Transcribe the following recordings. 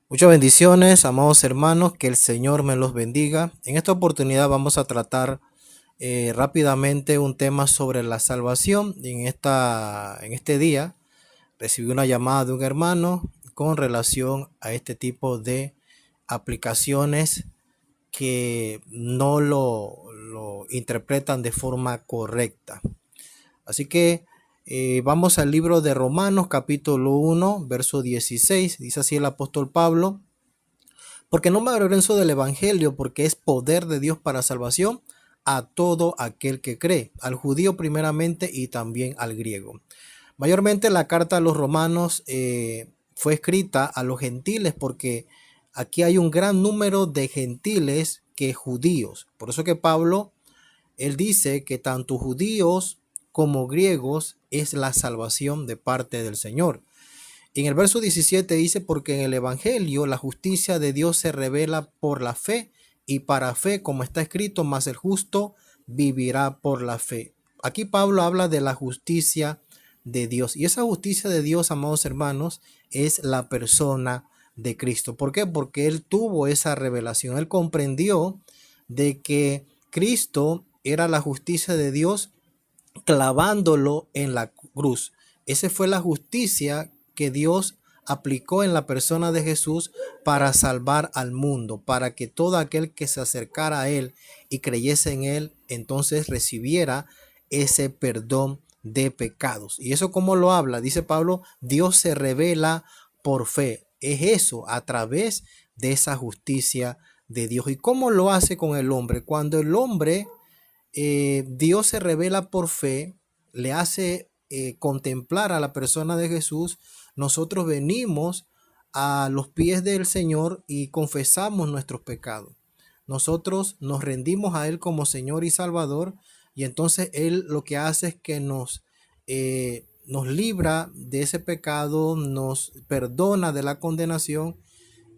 Muchas bendiciones, amados hermanos, que el Señor me los bendiga. En esta oportunidad vamos a tratar rápidamente un tema sobre la salvación. Y en este día recibí una llamada de un hermano con relación a este tipo de aplicaciones que no lo interpretan de forma correcta. Así que vamos al libro de Romanos capítulo 1, verso 16. Dice así el apóstol Pablo: porque no me avergüenzo del evangelio, porque es poder de Dios para salvación a todo aquel que cree, al judío primeramente y también al griego. Mayormente la carta a los romanos fue escrita a los gentiles, porque aquí hay un gran número de gentiles que judíos. Por eso que Pablo, él dice que tanto judíos como griegos es la salvación de parte del Señor. En el verso 17 dice: porque en el evangelio la justicia de Dios se revela por la fe, y para fe, como está escrito, mas el justo vivirá por la fe. Aquí Pablo habla de la justicia de Dios, y esa justicia de Dios, amados hermanos, es la persona de Cristo. ¿Por qué? Porque él tuvo esa revelación, él comprendió de que Cristo era la justicia de Dios clavándolo en la cruz. Esa fue la justicia que Dios aplicó en la persona de Jesús para salvar al mundo, para que todo aquel que se acercara a él y creyese en él, entonces recibiera ese perdón de pecados. Y eso, como lo habla, dice Pablo, Dios se revela por fe. Es eso, a través de esa justicia de Dios. ¿Y cómo lo hace con el hombre? Cuando el hombre, Dios se revela por fe, le hace contemplar a la persona de Jesús. Nosotros venimos a los pies del Señor y confesamos nuestros pecados. Nosotros nos rendimos a Él como Señor y Salvador, y entonces Él lo que hace es que nos libra de ese pecado, nos perdona de la condenación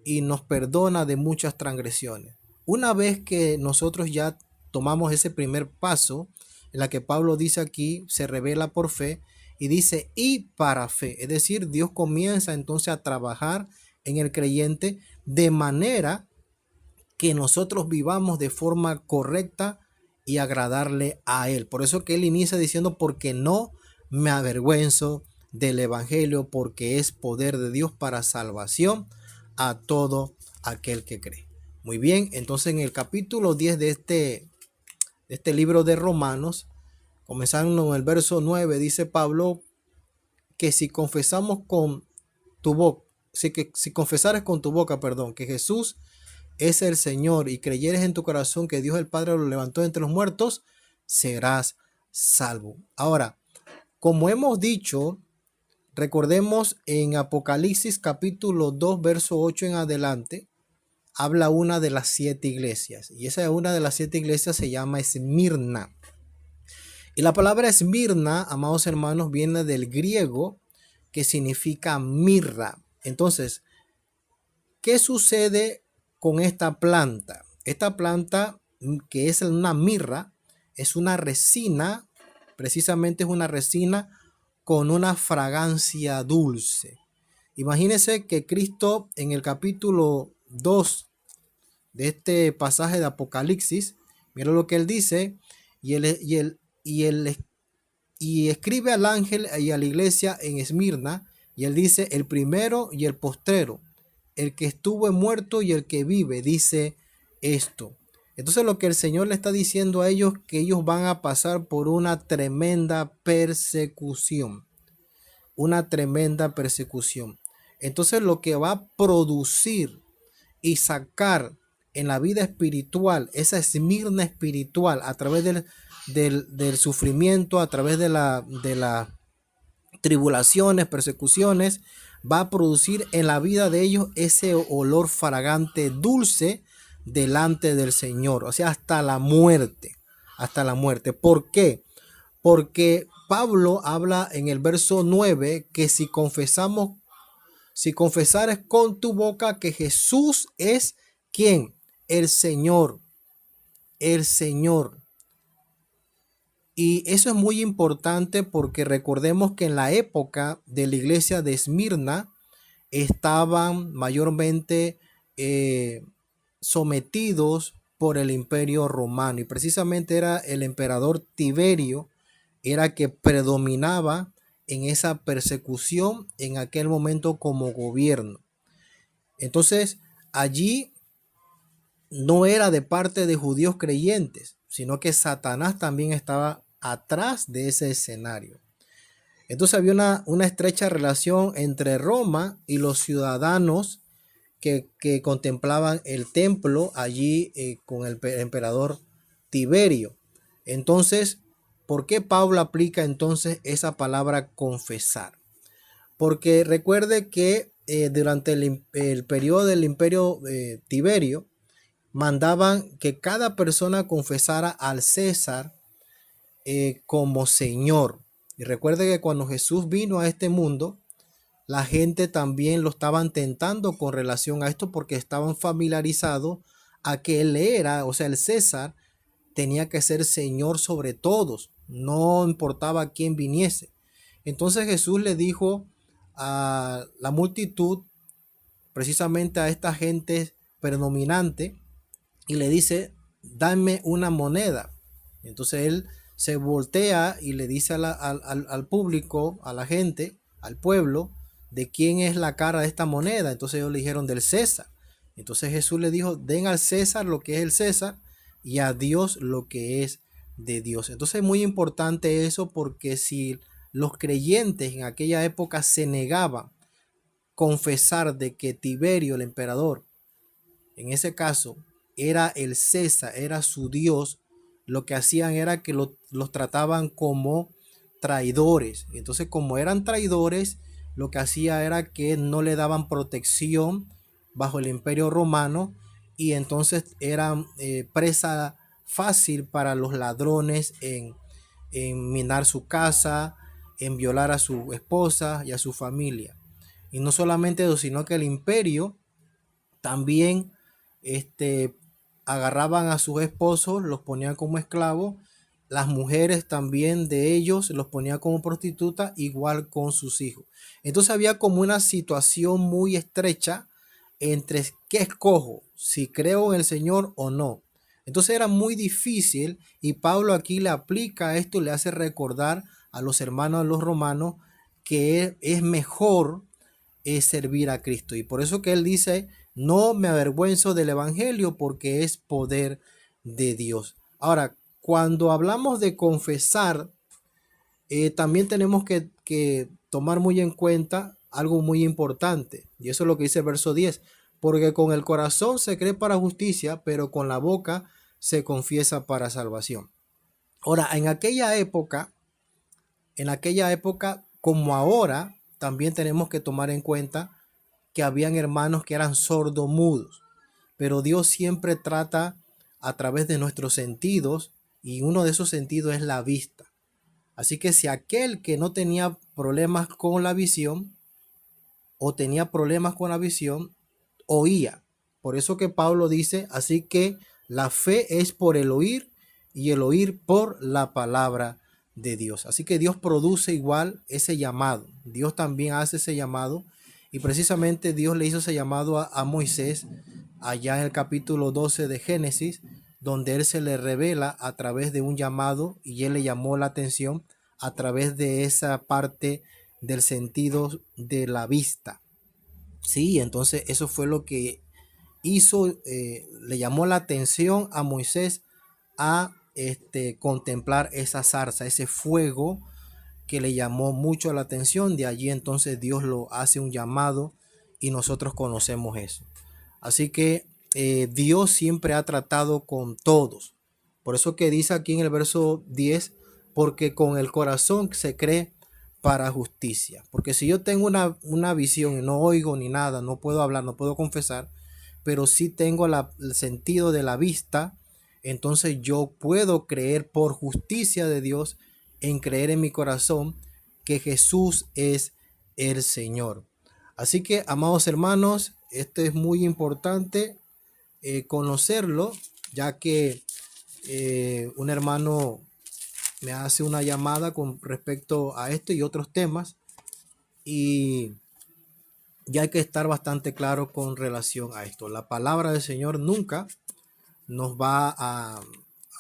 y nos perdona de muchas transgresiones. Una vez que nosotros ya tomamos ese primer paso, en la que Pablo dice aquí, se revela por fe, y dice y para fe, es decir, Dios comienza entonces a trabajar en el creyente de manera que nosotros vivamos de forma correcta y agradarle a Él. Por eso que Él inicia diciendo: porque no me avergüenzo del Evangelio, porque es poder de Dios para salvación a todo aquel que cree. Muy bien, entonces en el capítulo 10 de este libro de Romanos, comenzando en el verso 9, dice Pablo que si confesamos con tu boca, si confesares con tu boca, perdón, que Jesús es el Señor, y creyeres en tu corazón que Dios el Padre lo levantó entre los muertos, serás salvo. Ahora, como hemos dicho, recordemos en Apocalipsis capítulo 2, verso 8 en adelante, habla una de las 7 iglesias, y esa una de las 7 iglesias se llama Esmirna. Y la palabra Esmirna, amados hermanos, viene del griego, que significa mirra. Entonces, ¿qué sucede con esta planta? Esta planta, que es una mirra, es una resina, precisamente es una resina con una fragancia dulce. Imagínense que Cristo, en el capítulo 2 de este pasaje de Apocalipsis, mira lo que él dice: y escribe al ángel y a la iglesia en Esmirna, y él dice: el primero y el postrero, el que estuvo muerto y el que vive, dice esto. Entonces lo que el Señor le está diciendo a ellos, que ellos van a pasar por una tremenda persecución. Una tremenda persecución. Entonces lo que va a producir y sacar en la vida espiritual, esa esmirna espiritual, a través del sufrimiento, a través de las tribulaciones, persecuciones, va a producir en la vida de ellos ese olor fragante, dulce, delante del Señor. O sea, hasta la muerte. Hasta la muerte. ¿Por qué? Porque Pablo habla en el verso 9 que si confesares con tu boca que Jesús es ¿quién? El Señor. El Señor. Y eso es muy importante, porque recordemos que en la época de la iglesia de Esmirna, estaban mayormente eh, sometidos por el imperio romano, y precisamente era el emperador Tiberio era que predominaba en esa persecución en aquel momento como gobierno. Entonces, allí no era de parte de judíos creyentes, sino que Satanás también estaba atrás de ese escenario. Entonces había una estrecha relación entre Roma y los ciudadanos que contemplaban el templo allí con el emperador Tiberio. Entonces, ¿por qué Pablo aplica entonces esa palabra confesar? Porque recuerde que durante el periodo del imperio Tiberio, mandaban que cada persona confesara al César como Señor. Y recuerde que cuando Jesús vino a este mundo, la gente también lo estaban tentando con relación a esto porque estaban familiarizados a que él era, o sea, el César tenía que ser Señor sobre todos, no importaba quién viniese. Entonces Jesús le dijo a la multitud, precisamente a esta gente predominante, y le dice, dame una moneda. Entonces él se voltea y le dice al público, a la gente, al pueblo, de quién es la cara de esta moneda. Entonces ellos le dijeron del César. Entonces Jesús le dijo, den al César lo que es el César y a Dios lo que es de Dios. Entonces es muy importante eso, porque si los creyentes en aquella época se negaban confesar de que Tiberio, el emperador, en ese caso, era el César, era su Dios, lo que hacían era que los trataban como traidores. Entonces, como eran traidores, lo que hacía era que no le daban protección bajo el imperio romano, y entonces eran presa fácil para los ladrones en minar su casa, en violar a su esposa y a su familia. Y no solamente eso, sino que el imperio también este, agarraban a sus esposos, los ponían como esclavos, las mujeres también de ellos los ponían como prostitutas, igual con sus hijos. Entonces había como una situación muy estrecha entre qué escojo, si creo en el Señor o no. Entonces era muy difícil, y Pablo aquí le aplica esto, le hace recordar a los hermanos de los romanos que es mejor servir a Cristo. Y por eso que él dice, no me avergüenzo del evangelio porque es poder de Dios. Ahora, cuando hablamos de confesar, también tenemos que tomar muy en cuenta algo muy importante. Y eso es lo que dice el verso 10. Porque con el corazón se cree para justicia, pero con la boca se confiesa para salvación. Ahora, en aquella época como ahora, también tenemos que tomar en cuenta que habían hermanos que eran sordomudos, pero Dios siempre trata a través de nuestros sentidos, y uno de esos sentidos es la vista. Así que si aquel que no tenía problemas con la visión o tenía problemas con la visión, oía. Por eso que Pablo dice, así que la fe es por el oír y el oír por la palabra de Dios. Así que Dios produce igual ese llamado. Dios también hace ese llamado, y precisamente Dios le hizo ese llamado a Moisés allá en el capítulo 12 de Génesis, donde él se le revela a través de un llamado, y él le llamó la atención a través de esa parte del sentido de la vista. Sí, entonces eso fue lo que hizo, le llamó la atención a Moisés a contemplar esa zarza, ese fuego que le llamó mucho la atención. De allí entonces Dios lo hace un llamado, y nosotros conocemos eso. Así que Dios siempre ha tratado con todos. Por eso que dice aquí en el verso 10, porque con el corazón se cree para justicia. Porque si yo tengo una visión y no oigo ni nada, no puedo hablar, no puedo confesar, pero sí tengo el sentido de la vista, entonces yo puedo creer por justicia de Dios, en creer en mi corazón que Jesús es el Señor. Así que, amados hermanos, esto es muy importante conocerlo, ya que un hermano me hace una llamada con respecto a esto y otros temas, y Y hay que estar bastante claro con relación a esto. La palabra del Señor nunca nos va a-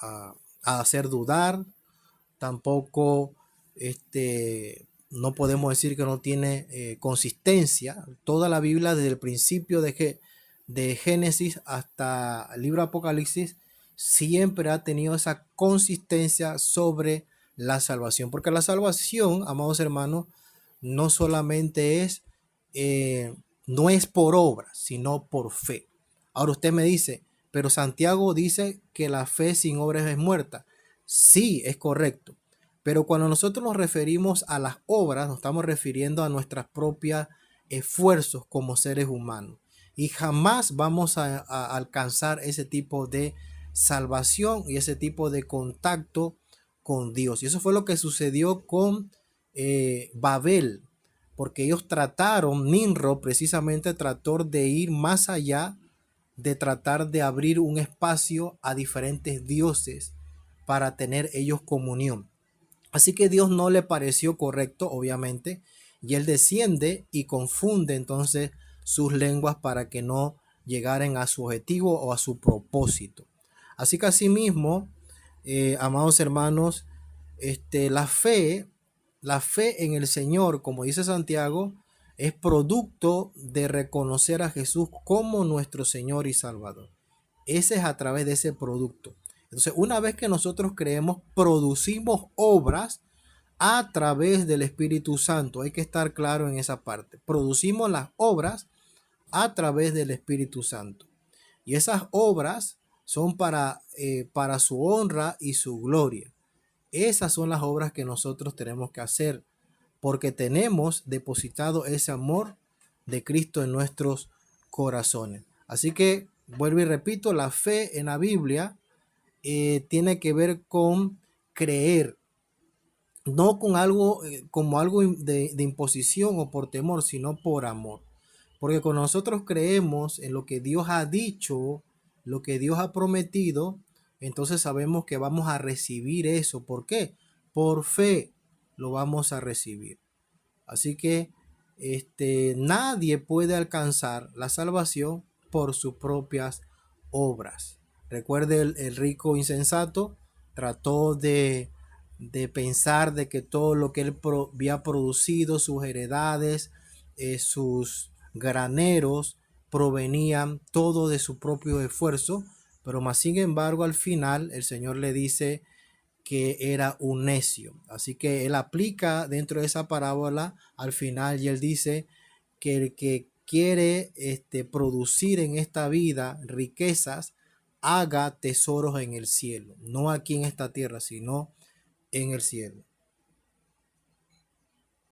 a hacer dudar. Tampoco no podemos decir que no tiene consistencia. Toda la Biblia, desde el principio de Génesis hasta el libro Apocalipsis, siempre ha tenido esa consistencia sobre la salvación. Porque la salvación, amados hermanos, no solamente eh, no es por obra, sino por fe. Ahora usted me dice, pero Santiago dice que la fe sin obras es muerta. Sí, es correcto. Pero cuando nosotros nos referimos a las obras, nos estamos refiriendo a nuestros propios esfuerzos como seres humanos. Y jamás vamos a alcanzar ese tipo de salvación y ese tipo de contacto con Dios. Y eso fue lo que sucedió con Babel, porque ellos trataron, Nimrod precisamente trató de ir más allá, de tratar de abrir un espacio a diferentes dioses para tener ellos comunión. Así que Dios no le pareció correcto, obviamente, y él desciende y confunde entonces sus lenguas para que no llegaran a su objetivo o a su propósito. Así que asimismo, amados hermanos, la fe en el Señor, como dice Santiago, es producto de reconocer a Jesús como nuestro Señor y Salvador. Ese es a través de ese producto. Entonces, una vez que nosotros creemos, producimos obras a través del Espíritu Santo. Hay que estar claro en esa parte. Producimos las obras a través del Espíritu Santo. Y esas obras son para su honra y su gloria. Esas son las obras que nosotros tenemos que hacer porque tenemos depositado ese amor de Cristo en nuestros corazones. Así que, vuelvo y repito, la fe en la Biblia tiene que ver con creer, no con algo como algo de imposición o por temor, sino por amor. Porque cuando nosotros creemos en lo que Dios ha dicho, lo que Dios ha prometido, entonces sabemos que vamos a recibir eso. ¿Por qué? Por fe lo vamos a recibir. Así que nadie puede alcanzar la salvación por sus propias obras. Recuerde el rico insensato trató de pensar de que todo lo que él había producido, sus heredades, sus graneros, provenían todo de su propio esfuerzo, pero más sin embargo al final el Señor le dice que era un necio. Así que él aplica dentro de esa parábola al final y él dice que el que quiere producir en esta vida riquezas, haga tesoros en el cielo, no aquí en esta tierra, sino en el cielo.